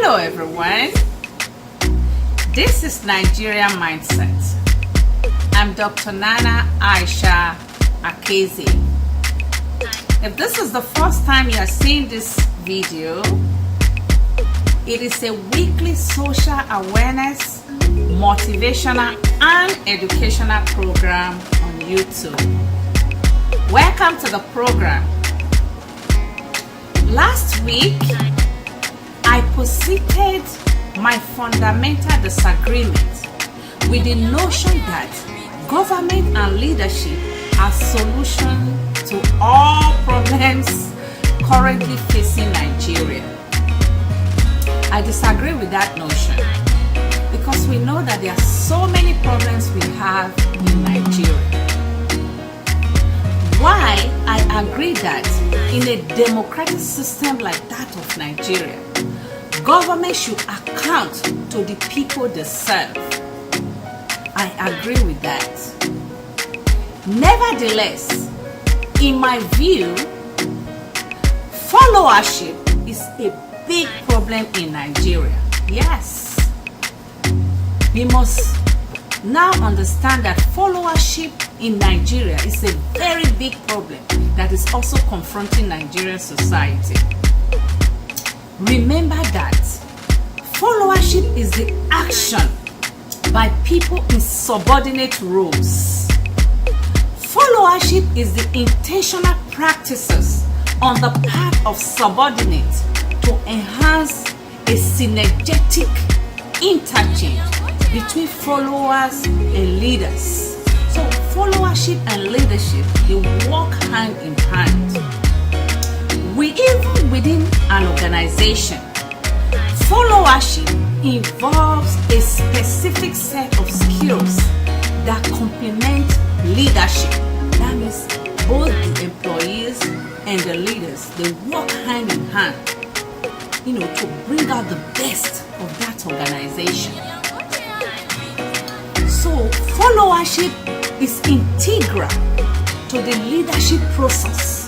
Hello everyone, this is Nigeria Mindset. I'm Dr. Nana Aisha Akezi. If this is the first time you are seeing this video, it is a weekly social awareness, motivational and educational program on YouTube. Welcome to the program. Last week, I posited my fundamental disagreement with the notion that government and leadership are solution to all problems currently facing Nigeria. I disagree with that notion because we know that there are so many problems we have in Nigeria. Why I agree that in a democratic system like that of Nigeria, government should account to the people they serve. I agree with that. Nevertheless, in my view, followership is a big problem in Nigeria. Yes. We must now understand that followership in Nigeria is a very big problem that is also confronting Nigerian society. Remember that followership is the action by people in subordinate roles. Followership is the intentional practices on the part of subordinates to enhance a synergetic interchange between followers and leaders. So followership and leadership, they work hand in hand. Even within an organization, followership involves a specific set of skills that complement leadership. That means both the employees and the leaders, they work hand in hand, to bring out the best of that organization. So followership is integral to the leadership process.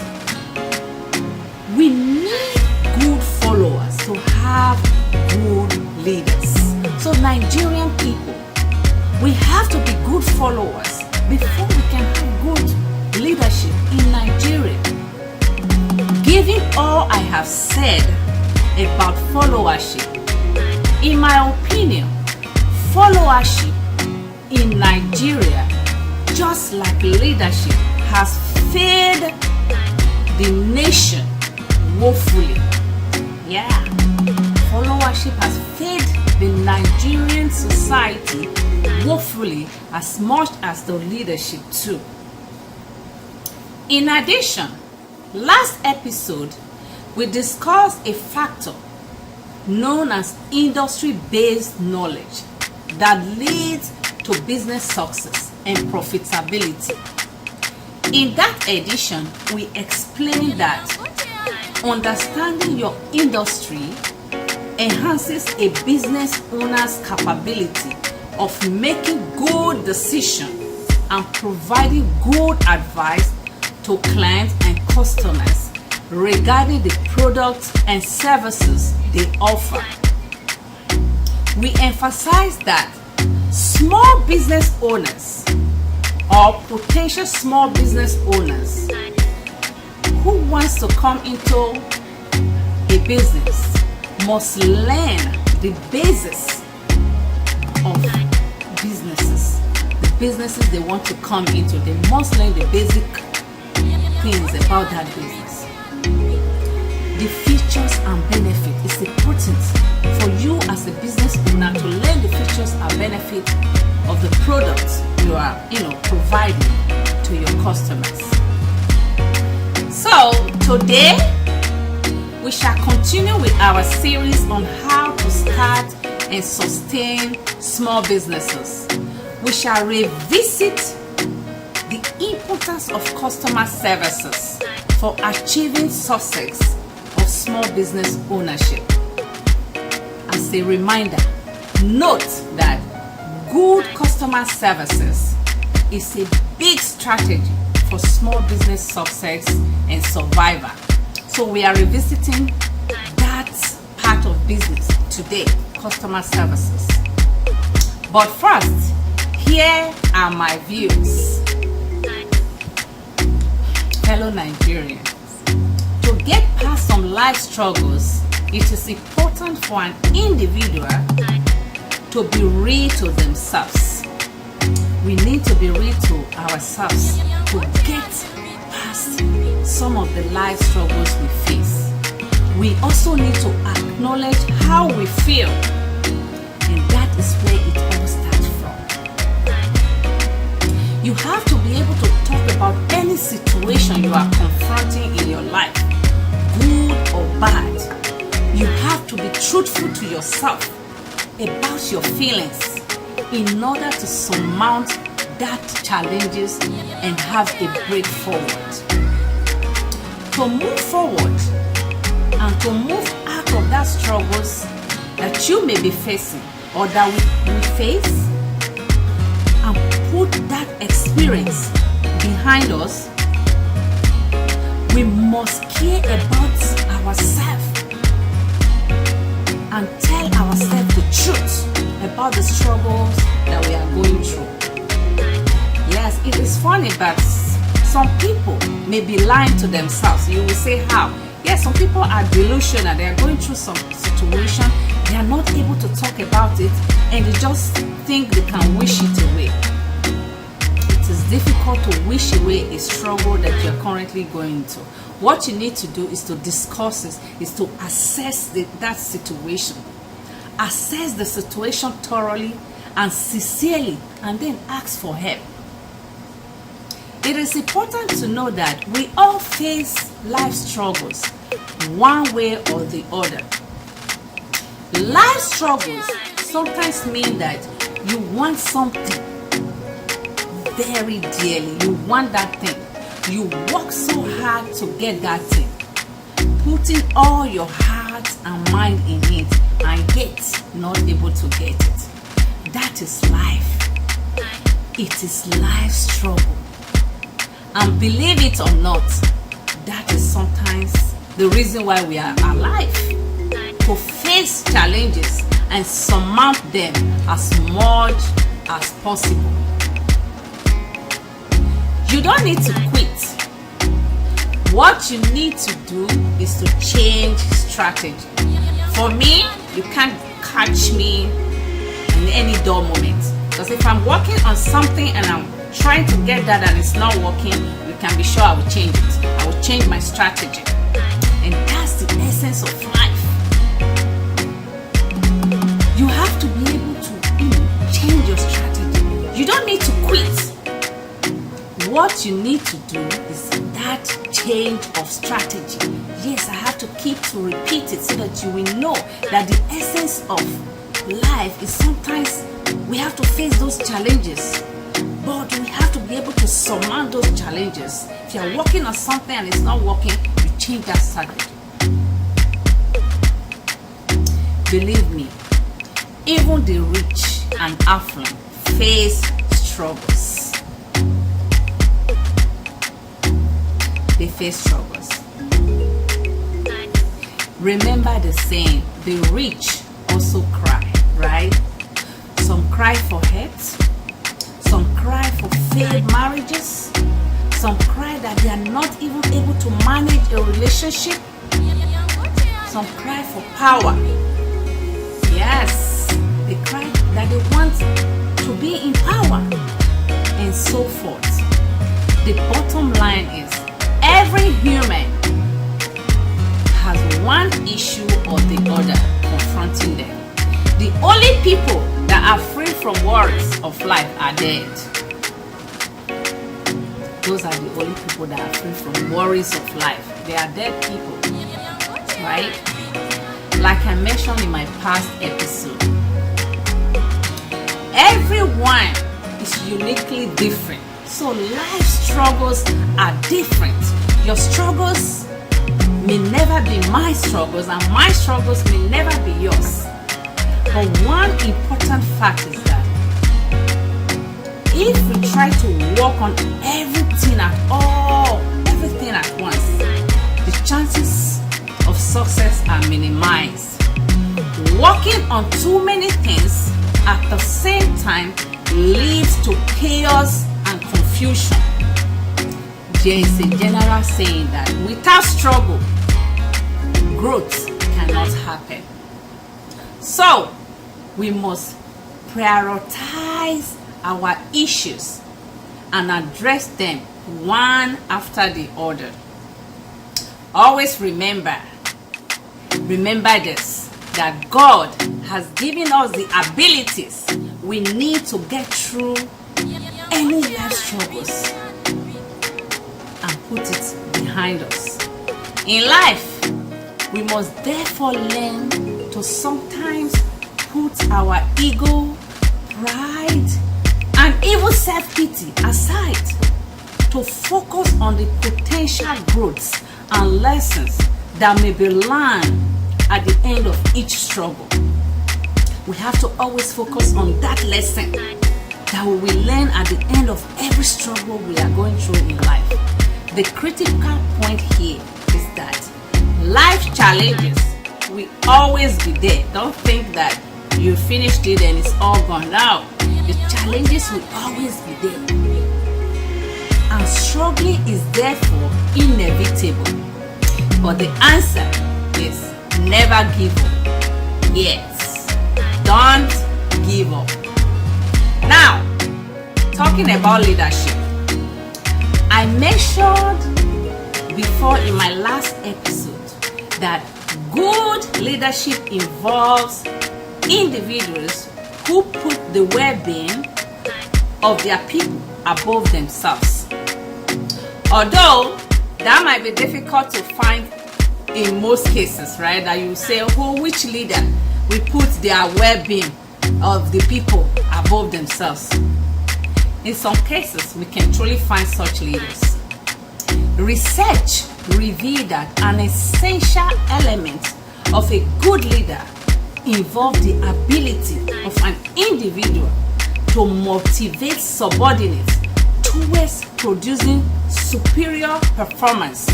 We need good followers to have good leaders. So Nigerian people, we have to be good followers before we can have good leadership in Nigeria. Given all I have said about followership, in my opinion, followership in Nigeria, just like leadership, has failed the nation woefully. Yeah, followership has failed the Nigerian society woefully as much as the leadership too. In addition, last episode we discussed a factor known as industry-based knowledge that leads to business success and profitability. In that edition, we explained that understanding your industry enhances a business owner's capability of making good decisions and providing good advice to clients and customers regarding the products and services they offer. We emphasize that small business owners or potential small business owners who wants to come into a business must learn the basis of businesses. The businesses they want to come into, they must learn the basic things about that business. The features and benefits is important for you as a business owner to learn the features and benefits of the products you are, providing to your customers. So today we shall continue with our series on how to start and sustain small businesses. We shall revisit the importance of customer services for achieving success of small business ownership. As a reminder, note that good customer services is a big strategy for small business success and survival. So we are revisiting that part of business today, customer services. But first, here are my views. Fellow Nigerians, to get past some life struggles, it is important for an individual to be real to themselves. We need to be real to ourselves to get past some of the life struggles we face. We also need to acknowledge how we feel, and that is where it all starts from. You have to be able to talk about any situation you are confronting in your life, good or bad. You have to be truthful to yourself about your feelings in order to surmount that challenges and have a break forward. To move forward and to move out of that struggles that you may be facing or that we face, and put that experience behind us, we must care about ourselves and tell ourselves the truth about the struggles that we are going through. Yes, it is funny, but some people may be lying to themselves. You will say, how? Yes, some people are delusional. They are going through some situation. They are not able to talk about it, and they just think they can wish it away. It is difficult to wish away a struggle that you are currently going through. What you need to do is to discuss it, is to assess that situation. Assess the situation thoroughly and sincerely, and then ask for help. It is important to know that we all face life struggles, one way or the other. Life struggles sometimes mean that you want something very dearly. You want that thing. You work so hard to get that thing, putting all your heart and mind in it, and yet not able to get it. That is life. It is life struggle. And believe it or not, that is sometimes the reason why we are alive. To face challenges and surmount them as much as possible. You don't need to quit. What you need to do is to change strategy. For me, you can't catch me in any dull moment. Because if I'm working on something and I'm trying to get that and it's not working, you can be sure I will change it. I will change my strategy. And that's the essence of life. You have to be able to change your strategy. You don't need to quit. What you need to do is that change of strategy. Yes, I have to keep to repeat it so that you will know that the essence of life is sometimes we have to face those challenges, but we have to be able to surmount those challenges. If you are working on something and it's not working, you change that strategy. Believe me, even the rich and affluent face struggles. They face struggles. Remember the saying, the rich also cry, right? Some cry for hurt, some cry for failed marriages, some cry that they are not even able to manage a relationship, some cry for power. Yes, they cry that they want to be in power, and so forth. The bottom line is, every human has one issue or the other confronting them. The only people that are free from worries of life are dead. Those are the only people that are free from worries of life. They are dead people, right? Like I mentioned in my past episode, everyone is uniquely different. So life struggles are different. Your struggles may never be my struggles, and my struggles may never be yours. But one important fact is that if we try to work on everything at once, the chances of success are minimized. Working on too many things at the same time leads to chaos and confusion. There is a general saying that without struggle, growth cannot happen. So, we must prioritize our issues and address them one after the other. Always remember this, that God has given us the abilities we need to get through any life struggles and put it behind us. In life, we must therefore learn to sometimes put our ego, pride, and even self-pity aside to focus on the potential growths and lessons that may be learned at the end of each struggle. We have to always focus on that lesson that we will learn at the end of every struggle we are going through in life. The critical point here is that life challenges will always be there. Don't think that you finished it and it's all gone out. The challenges will always be there. And struggling is therefore inevitable. But the answer is never give up. Yes, don't give up. Now, talking about leadership, I mentioned before in my last episode that good leadership involves individuals who put the well-being of their people above themselves. Although that might be difficult to find in most cases, right? That you say, oh, which leader will put their well-being of the people above themselves? In some cases, we can truly find such leaders. Research revealed that an essential element of a good leader involves the ability of an individual to motivate subordinates towards producing superior performance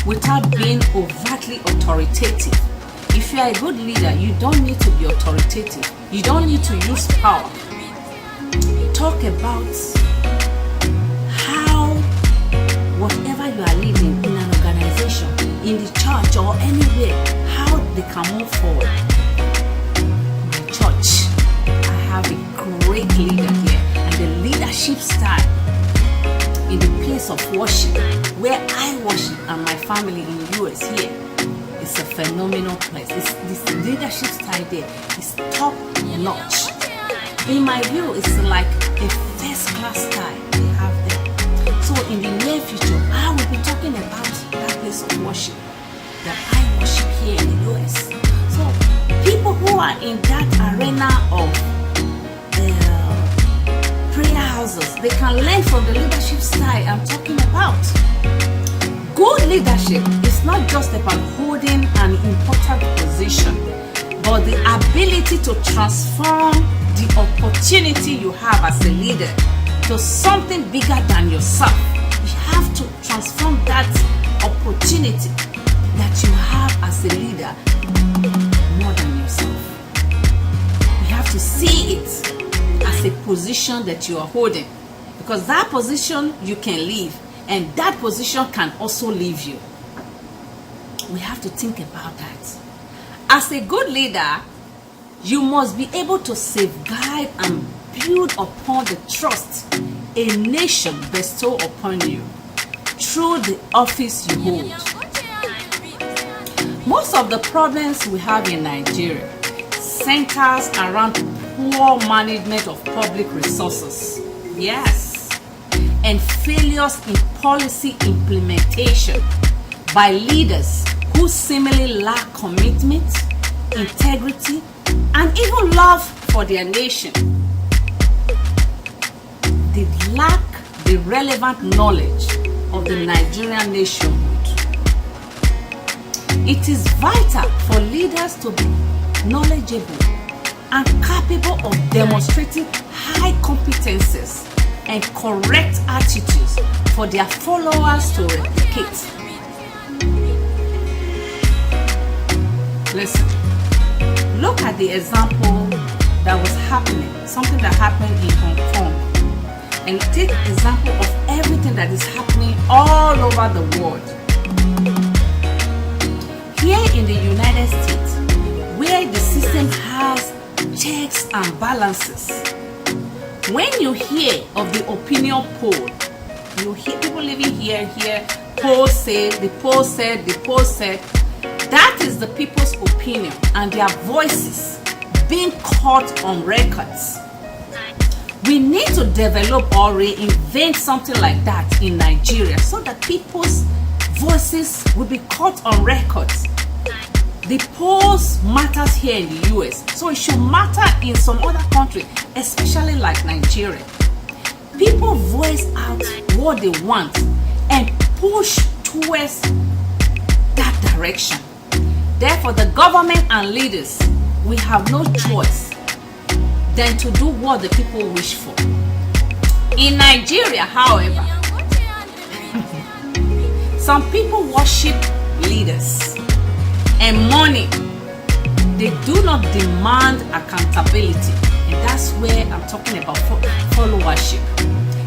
without being overtly authoritative. If you are a good leader, you don't need to be authoritative. You don't need to use power. Talk about how whatever you are leading in an organization, in the church or anywhere, how they can move forward. My church, I have a great leader here, and the leadership style in the place of worship, where I worship and my family in the US here, it's a phenomenal place. This leadership style there is top notch. In my view, it's like a first class style they have there. So in the near future, I will be talking about that place of worship that I worship here in the US. So people who are in that arena of prayer houses, they can learn from the leadership style I'm talking about. Good leadership is not just about holding an important position, but the ability to transform the opportunity you have as a leader to something bigger than yourself. You have to transform that opportunity that you have as a leader more than yourself. You have to see it as a position that you are holding, because that position you can leave, and that position can also leave you. We have to think about that. As a good leader, you must be able to safeguard and build upon the trust a nation bestow upon you through the office you hold. Most of the problems we have in Nigeria centers around poor management of public resources. Yes. And failures in policy implementation by leaders who seemingly lack commitment, integrity, and even love for their nation. They lack the relevant knowledge of the Nigerian nationhood. It is vital for leaders to be knowledgeable and capable of demonstrating high competences and correct attitudes for their followers to replicate. Listen, Look at the example that was happening, something that happened in Hong Kong, and take example of everything that is happening all over the world. Here in the United States, where the system has checks and balances, when you hear of the opinion poll, you hear people living here, poll say, the poll said, the poll said, that is the people's opinion and their voices being caught on records. We need to develop or reinvent something like that in Nigeria so that people's voices will be caught on records. The polls matters here in the US, so it should matter in some other country, especially like Nigeria. People voice out what they want and push towards that direction. Therefore, the government and leaders, we have no choice than to do what the people wish for. In Nigeria, however, some people worship leaders and money. They do not demand accountability, and that's where I'm talking about followership.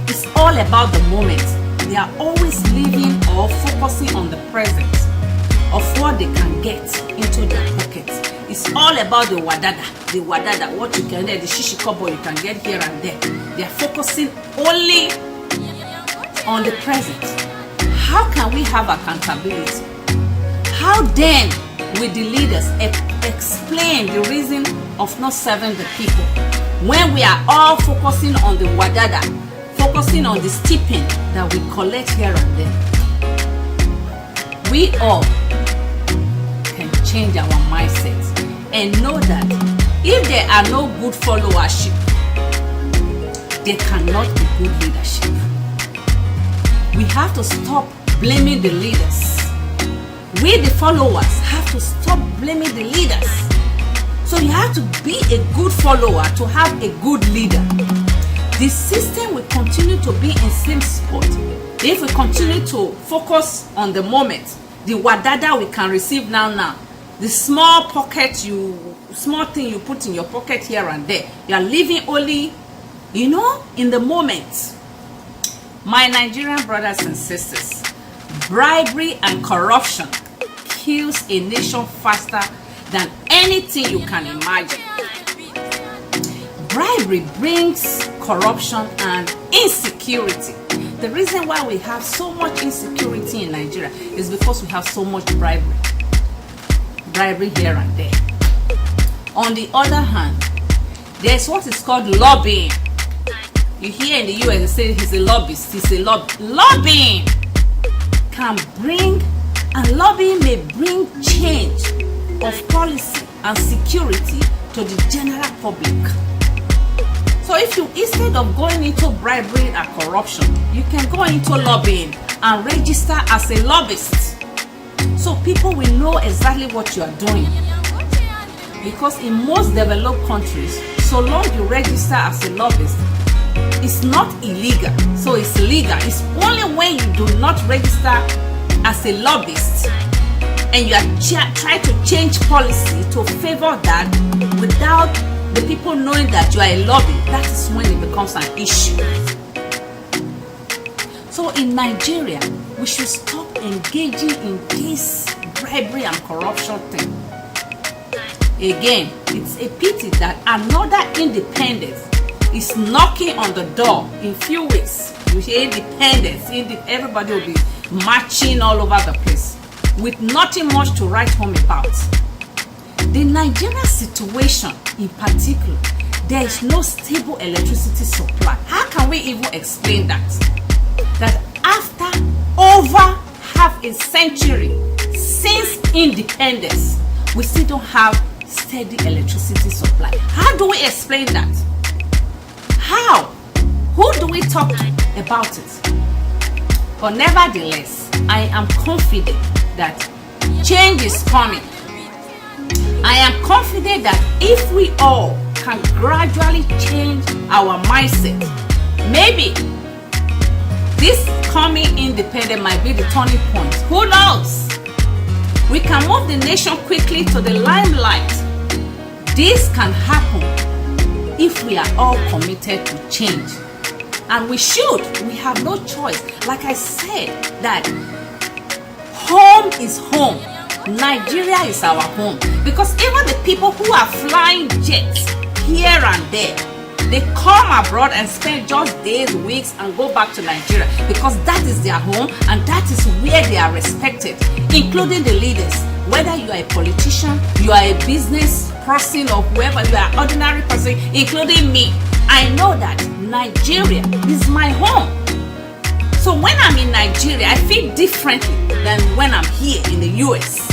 It's all about the moment. They are always living or focusing on the present of what they can get into their pockets. It's all about the wadada, what you can get, the shishi kobo you can get here and there. They are focusing only on the present. How can we have accountability? How then will the leaders explain the reason of not serving the people when we are all focusing on the wadada, focusing on the stipend that we collect here and there? We all can change our mindsets and know that if there are no good followership, there cannot be good leadership. We have to stop blaming the leaders. We, the followers, have to stop blaming the leaders. So you have to be a good follower to have a good leader. The system will continue to be in same spot if we continue to focus on the moment, the wadada we can receive now, the small thing you put in your pocket here and there. You are living only, in the moment. My Nigerian brothers and sisters, bribery and corruption kills a nation faster than anything you can imagine. Bribery brings corruption and insecurity. The reason why we have so much insecurity in Nigeria is because we have so much bribery here and there. On the other hand, there's what is called lobbying. You hear in the US they say he's a lobbyist, lobbying can bring, and lobbying may bring change of policy and security to the general public. So if you, instead of going into bribery and corruption, you can go into lobbying and register as a lobbyist, so people will know exactly what you are doing. Because in most developed countries, so long you register as a lobbyist, it's not illegal, so it's legal. It's only when you do not register as a lobbyist and you are trying to change policy to favor that without the people knowing that you are a lobby, that is when it becomes an issue. So in Nigeria, we should stop engaging in this bribery and corruption thing. Again, it's a pity that another independence is knocking on the door. In few weeks, you hear independence, everybody will be marching all over the place with nothing much to write home about. The Nigerian situation in particular, there is no stable electricity supply. How can we even explain that? That after over half a century since independence, we still don't have steady electricity supply. How do we explain that? How? Who do we talk to about it? But nevertheless, I am confident that change is coming. I am confident that if we all can gradually change our mindset, maybe this coming independence might be the turning point. Who knows? We can move the nation quickly to the limelight This can happen if we are all committed to change. And we should. We have no choice. Like I said, that home is home. Nigeria is our home. Because even the people who are flying jets here and there, they come abroad and spend just days, weeks, and go back to Nigeria because that is their home and that is where they are respected, including the leaders. Whether you are a politician, you are a business person, or whoever, you are an ordinary person, including me, I know that Nigeria is my home. So when I'm in Nigeria, I feel differently than when I'm here in the US.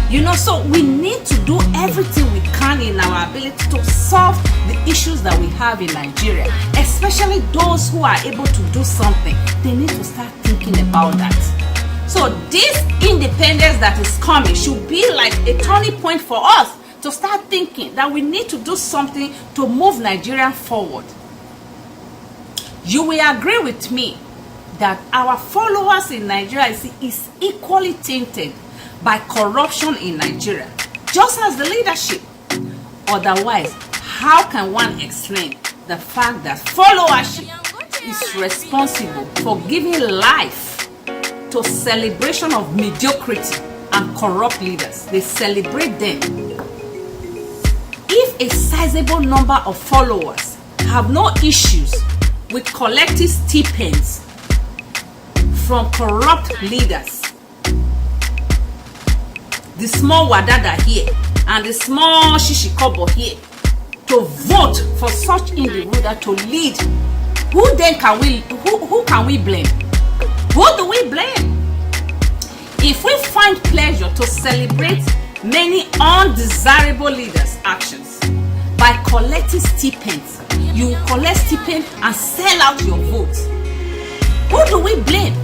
You know, so we need to do everything we can in our ability to solve the issues that we have in Nigeria, especially those who are able to do something. They need to start thinking about that. So this independence that is coming should be like a turning point for us to start thinking that we need to do something to move Nigeria forward. You will agree with me that our followers in Nigeria is equally tainted by corruption in Nigeria, just as the leadership. Otherwise, how can one explain the fact that followership is responsible for giving life to celebration of mediocrity and corrupt leaders? They celebrate them. If a sizable number of followers have no issues with collective stipends from corrupt leaders, the small wadada here and the small shishikobo here, to vote for such individual to lead, who can we blame? Who do we blame? If we find pleasure to celebrate many undesirable leaders' actions by collecting stipends, you collect stipend and sell out your vote. Who do we blame?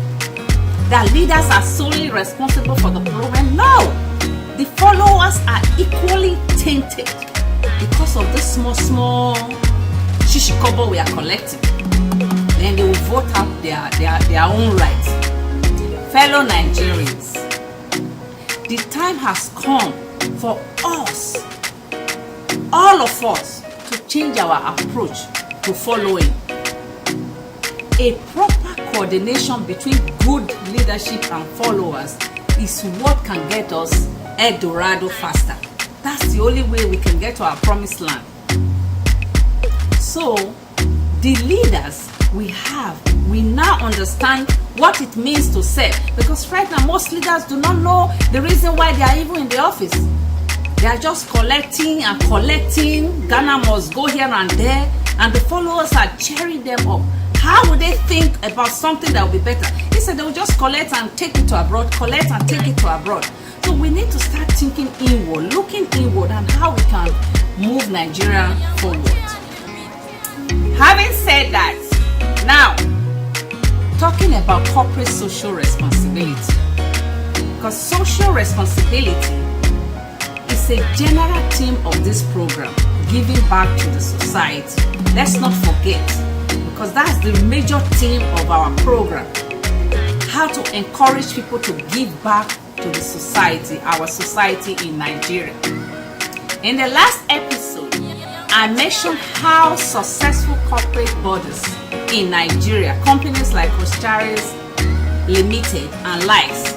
That leaders are solely responsible for the problem? No. The followers are equally tainted because of this small shishikobo we are collecting. Then they will vote out their own rights. Fellow Nigerians, the time has come for us, all of us, to change our approach to following. A proper coordination between good leadership and followers is what can get us El Dorado faster. That's the only way we can get to our promised land. So, the leaders we now understand what it means to serve, because right now most leaders do not know the reason why they are even in the office. They are just collecting and collecting. Ghana must go here and there, and the followers are cheering them up. How would they think about something that will be better? Instead, they will just collect and take it to abroad, collect and take it to abroad. So we need to start thinking inward, looking inward, and how we can move Nigeria forward. Having said that, now talking about corporate social responsibility, because social responsibility is a general theme of this program, giving back to the society. Let's not forget, because that's the major theme of our program, how to encourage people to give back to the society, our society in Nigeria. In the last episode, I mentioned how successful corporate bodies in Nigeria, companies like Rocharis Limited and likes,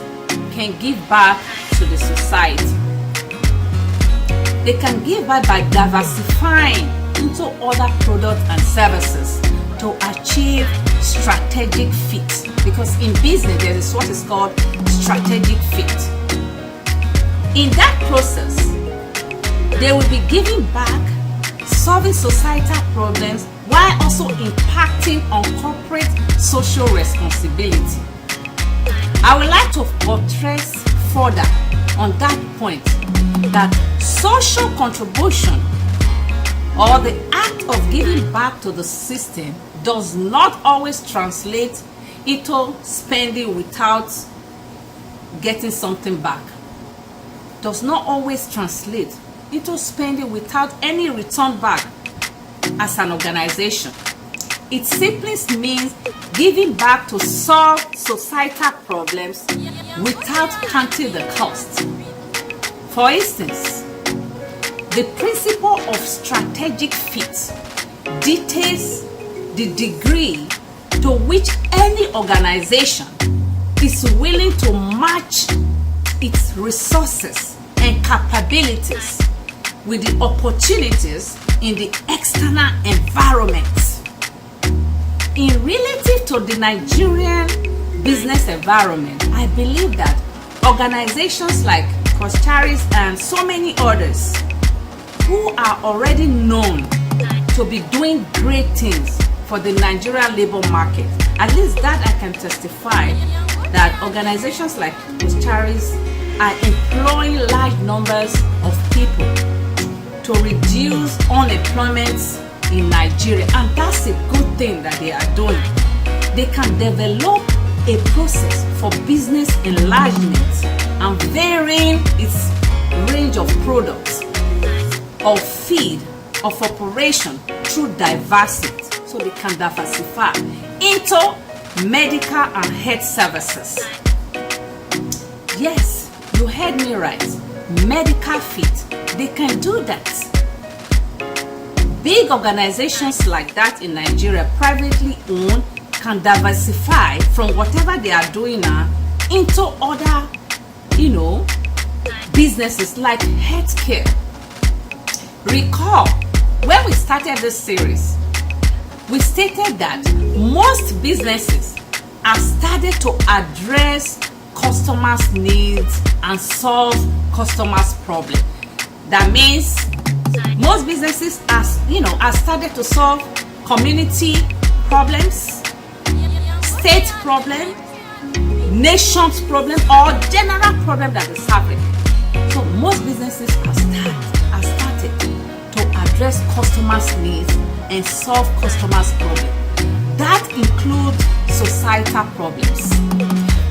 can give back to the society. They can give back by diversifying into other products and services to achieve strategic fit. Because in business, there is what is called strategic fit. In that process, they will be giving back, solving societal problems, while also impacting on corporate social responsibility. I would like to buttress further on that point, that social contribution or the act of giving back to the system does not always translate into spending without getting something back. Does not always translate into spending without any return back as an organization. It simply means giving back to solve societal problems without counting the cost. For instance, The principle of strategic fit details the degree to which any organization is willing to match its resources and capabilities with the opportunities in the external environment. In relative to the Nigerian business environment, I believe that organizations like Charis and so many others who are already known to be doing great things for the Nigerian labor market, at least that I can testify that organizations like Charis are employing large numbers of people to reduce unemployment in Nigeria, and that's a good thing that they are doing. They can develop a process for business enlargement and varying its range of products, of feed, of operation through diversity, so they can diversify into medical and health services. Yes, you heard me right. Medical fit, they can do that. Big organizations like that in Nigeria, privately owned, can diversify from whatever they are doing now into other, businesses like healthcare. Recall, when we started this series, we stated that most businesses have started to address customers' needs and solve customers' problems. That means most businesses have started to solve community problems, state problem, nation's problem, or general problem that is happening. So most businesses have started to address customers' needs and solve customers' problems. That includes societal problems.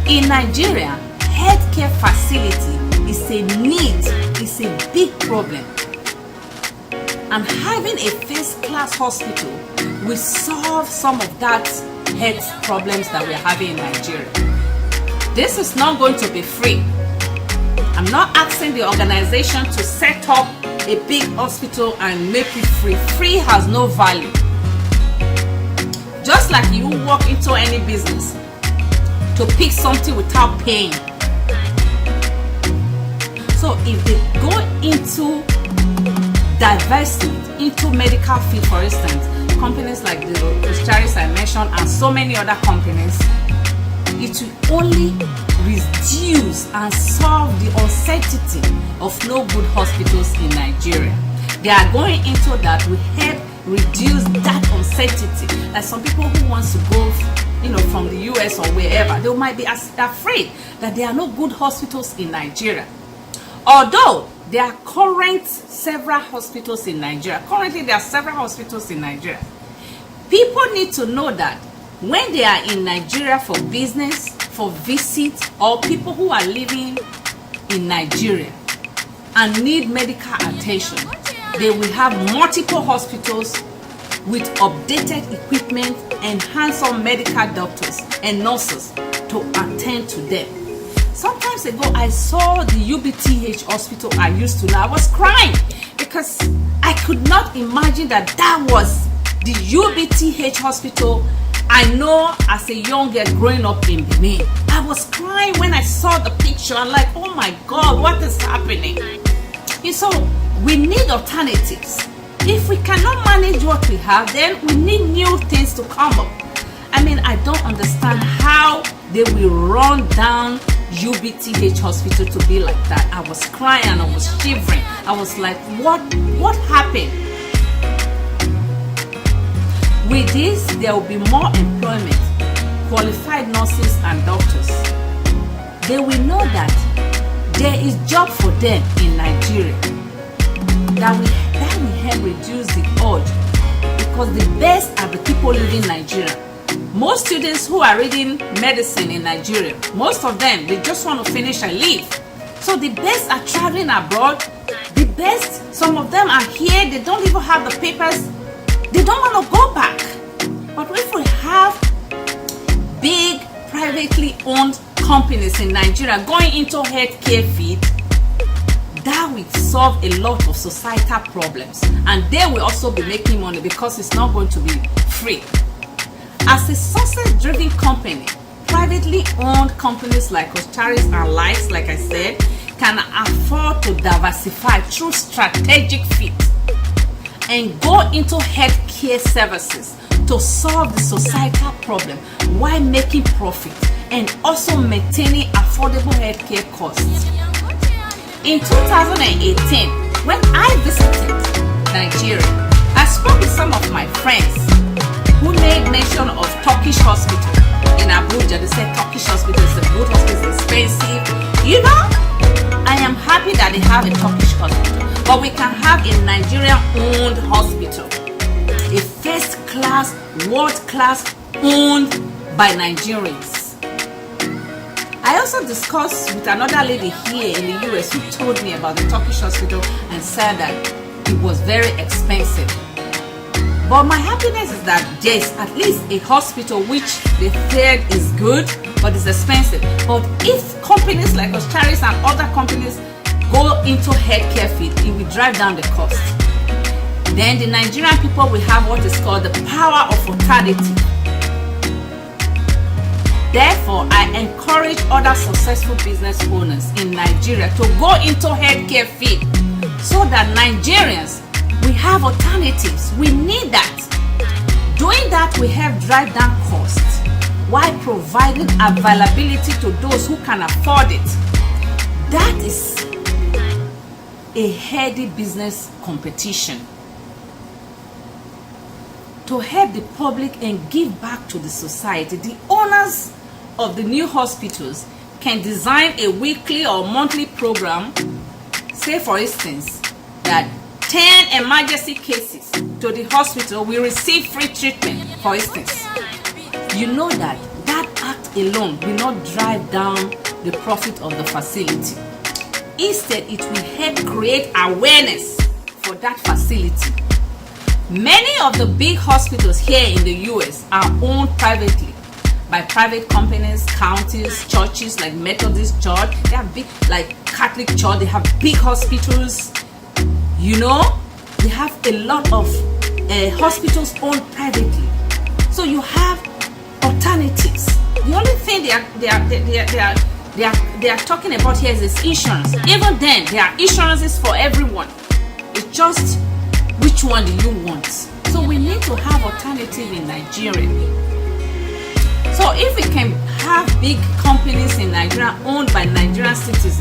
In Nigeria, healthcare facility is a need, is a big problem. And having a first-class hospital will solve some of that health problems that we're having in Nigeria. This is not going to be free. I'm not asking the organization to set up a big hospital and make it free. Free has no value. Just like you walk into any business to pick something without paying. So if they go into diversity, into medical field, for instance, companies like the Charis I mentioned and so many other companies, it will only reduce and solve the uncertainty of no good hospitals in Nigeria. They are going into that will help reduce that uncertainty. Like some people who wants to go, from the US or wherever, they might be afraid that there are no good hospitals in Nigeria. Although there are several hospitals in Nigeria. Currently, there are several hospitals in Nigeria. People need to know that when they are in Nigeria for business, for visit, or people who are living in Nigeria and need medical attention, they will have multiple hospitals with updated equipment and hands-on medical doctors and nurses to attend to them. Sometimes ago, I saw the UBTH hospital I used to know. I was crying because I could not imagine that was the UBTH hospital I know as a young girl growing up in Benin. I was crying when I saw the picture. I'm like, oh my God, what is happening? So we need alternatives. If we cannot manage what we have, then we need new things to come up. I don't understand how they will run down UBTH hospital to be like that. I was crying and I was shivering. I was like, what happened? With this, there will be more employment, qualified nurses and doctors. They will know that there is job for them in Nigeria. That will help reduce the urge, because the best are the people living in Nigeria. Most students who are reading medicine in Nigeria, most of them, they just want to finish and leave. So the best are traveling abroad. The best, some of them are here, they don't even have the papers. They don't want to go back. But if we have big privately owned companies in Nigeria going into healthcare field, that will solve a lot of societal problems, and they will also be making money because it's not going to be free. As a success-driven company, privately owned companies like Ocharis and likes, like I said, can afford to diversify through strategic fit and go into healthcare services to solve the societal problem while making profit and also maintaining affordable healthcare costs. In 2018, when I visited Nigeria, I spoke with some of my friends who made mention of Turkish hospital in Abuja. They said Turkish hospital is a good hospital, it's expensive. You know, I am happy that they have a Turkish hospital, but we can have a Nigerian-owned hospital, a first-class, world-class, owned by Nigerians. I also discussed with another lady here in the US who told me about the Turkish hospital and said that it was very expensive. But my happiness is that there's at least a hospital which they said is good, but it's expensive. But if companies like Ocharis and other companies go into healthcare field, it will drive down the cost. Then the Nigerian people will have what is called the power of authority. Therefore, I encourage other successful business owners in Nigeria to go into healthcare field so that Nigerians, we have alternatives. We need that. Doing that, we have drive down costs while providing availability to those who can afford it. That is a healthy business competition to help the public and give back to the society. The owners of the new hospitals can design a weekly or monthly program. Say for instance that 10 emergency cases to the hospital will receive free treatment, for instance. You know that act alone will not drive down the profit of the facility. Instead, it will help create awareness for that facility. Many of the big hospitals here in the US are owned privately by private companies, counties, churches like Methodist Church. They have big, like Catholic Church, they have big hospitals. You know, they have a lot of hospitals owned privately. So you have alternatives. The only thing they are talking about here is insurance. Even then, there are insurances for everyone. It's just which one do you want? So we need to have alternative in Nigeria. So if we can have big companies in Nigeria owned by Nigerian citizens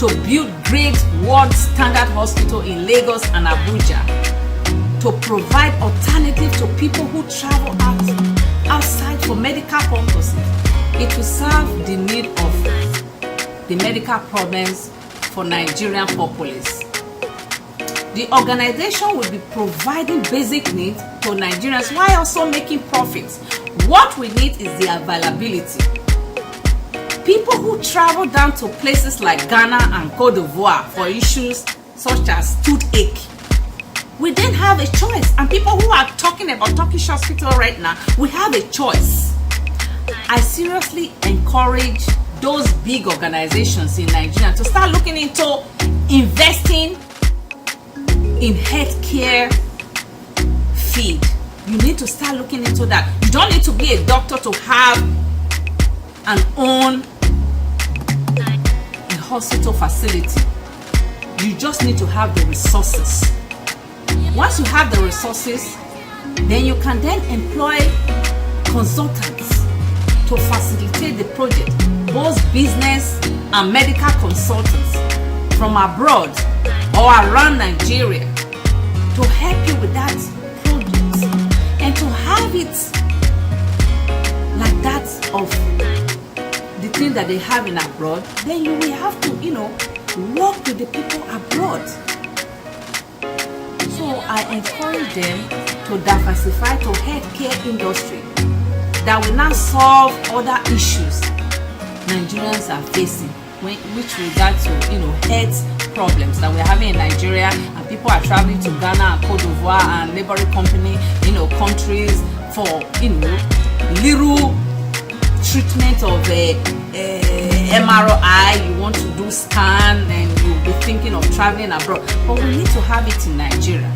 to build great world standard hospital in Lagos and Abuja, to provide alternative to people who travel outside for medical purposes, it will serve the need of the medical problems for Nigerian populace. The organization will be providing basic needs to Nigerians while also making profits. What we need is the availability. People who travel down to places like Ghana and Cote d'Ivoire for issues such as toothache, we then have a choice. And people who are talking about Turkish hospital right now, we have a choice. I seriously encourage those big organizations in Nigeria to start looking into investing in healthcare field. You need to start looking into that. You don't need to be a doctor to have and own a hospital facility. You just need to have the resources. Once you have the resources, then you can then employ consultants to facilitate the project, both business and medical consultants from abroad or around Nigeria to help you with that project. And to have it like that of the thing that they have in abroad, then you will have to, work with the people abroad. So I encourage them to diversify to healthcare industry that will now solve other issues Nigerians are facing, which regard to health problems that we're having in Nigeria, and people are traveling to Ghana and Cote d'Ivoire and neighboring countries for little treatment of a MRI. You want to do scan and you be thinking of traveling abroad, but we need to have it in Nigeria.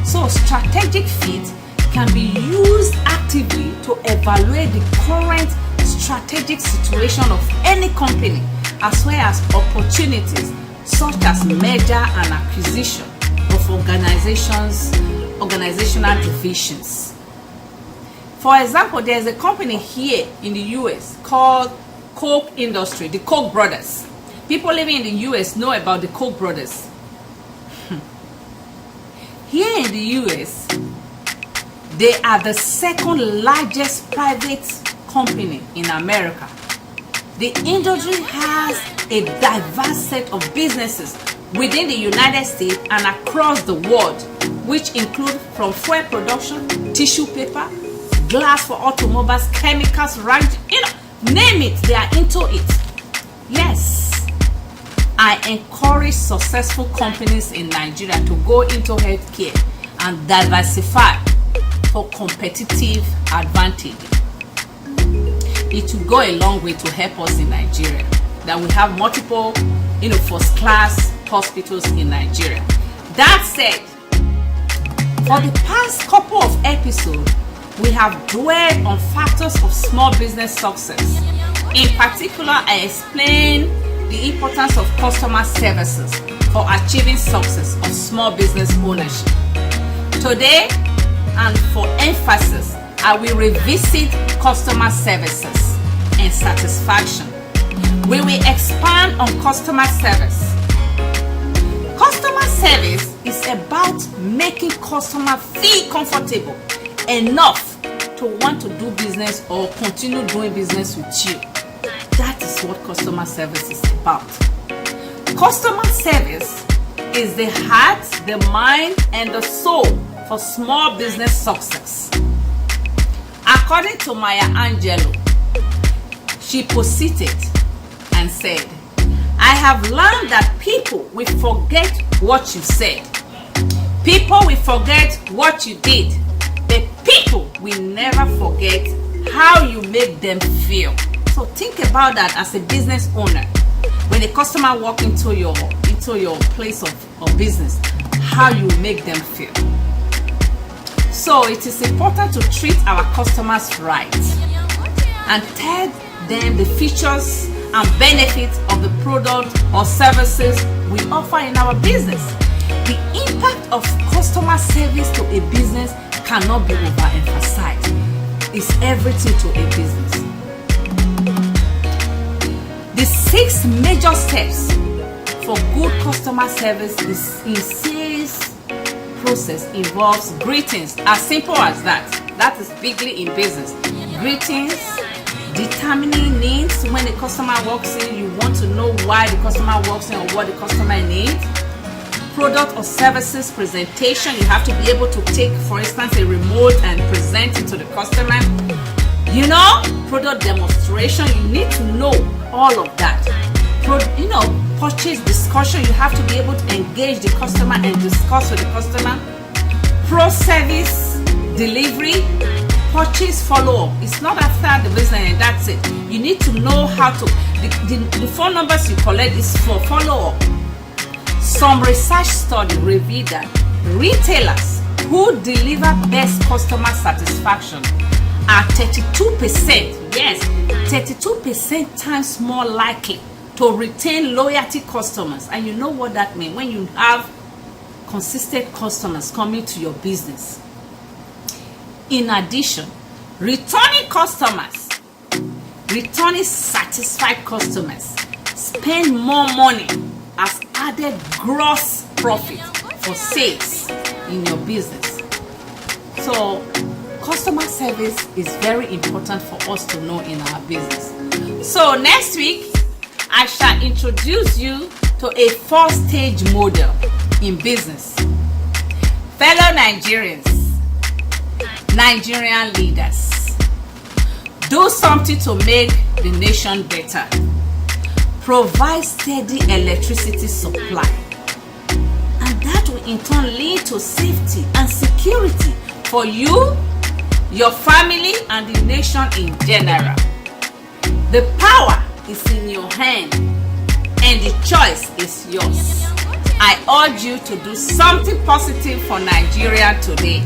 So strategic fit can be used actively to evaluate the current strategic situation of any company, as well as opportunities such as merger and acquisition of organizational divisions. For example, there's a company here in the US called Coke Industry, the Koch brothers. People living in the US know about the Koch brothers. Here in the US, they are the second largest private company in America. The industry has a diverse set of businesses within the United States and across the world, which include from fuel production, tissue paper, glass for automobiles, chemicals, name it, they are into it. Yes, I encourage successful companies in Nigeria to go into healthcare and diversify for competitive advantage. It will go a long way to help us in Nigeria, that we have multiple, first class hospitals in Nigeria. That said, for the past couple of episodes, we have dwelled on factors of small business success. In particular, I explained the importance of customer services for achieving success of small business ownership. Today, and for emphasis, I will revisit customer services and satisfaction. We will expand on customer service. Customer service is about making customers feel comfortable enough to want to do business or continue doing business with you. That is what customer service is about. Customer service is the heart, the mind, and the soul for small business success. According to Maya Angelou, she posited and said, I have learned that people will forget what you said. People will forget what you did. But people will never forget how you make them feel. So think about that as a business owner. When a customer walks into your place of business, how you make them feel. So it is important to treat our customers right and tell them the features and benefits of the product or services we offer in our business. The impact of customer service to a business cannot be overemphasized. It's everything to a business. The 6 major steps for good customer service in sales process involves greetings, as simple as that. That is bigly in business. Greetings, determining needs. When the customer walks in, you want to know why the customer walks in or what the customer needs. Product or services presentation. You have to be able to take, for instance, a remote and present it to the customer. Product demonstration. You need to know all of that. Purchase discussion. You have to be able to engage the customer and discuss with the customer. Pro service delivery. Purchase follow-up. It's not after the business and that's it. You need to know how to. The phone numbers you collect is for follow-up. Some research study revealed that retailers who deliver best customer satisfaction are 32%, yes, 32% times more likely to retain loyalty customers. And you know what that means when you have consistent customers coming to your business. In addition, returning satisfied customers spend more money as added gross profit for sales in your business. So customer service is very important for us to know in our business. So next week, I shall introduce you to a 4-stage model in business. Fellow Nigerians, Nigerian leaders, do something to make the nation better. Provide steady electricity supply, and that will in turn lead to safety and security for you, your family, and the nation in general. The power is in your hand. and the choice is yours. I urge you to do something positive for Nigeria today.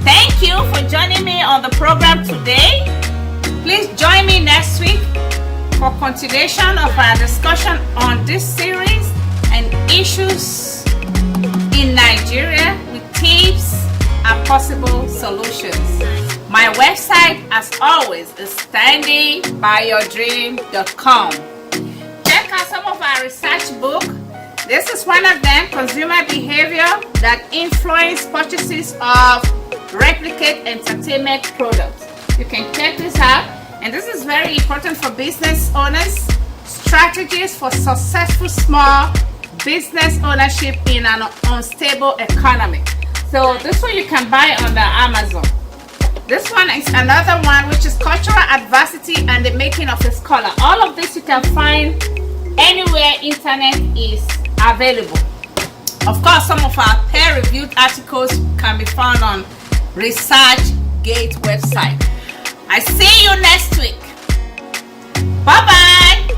Thank you for joining me on the program today. Please join me next week for continuation of our discussion on this series and issues in Nigeria with tips and possible solutions. My website, as always, is standingbyyourdream.com. Check out some of our research book. This is one of them, Consumer Behavior That Influence Purchases of Replicate Entertainment Products. You can check this out, and this is very important for business owners. Strategies for successful small business ownership in an unstable economy. So this one you can buy on the Amazon. This one is another one, which is Cultural Adversity and the Making of a Scholar. All of this you can find anywhere internet is available. Of course, some of our peer-reviewed articles can be found on ResearchGate website. I see you next week. Bye-bye.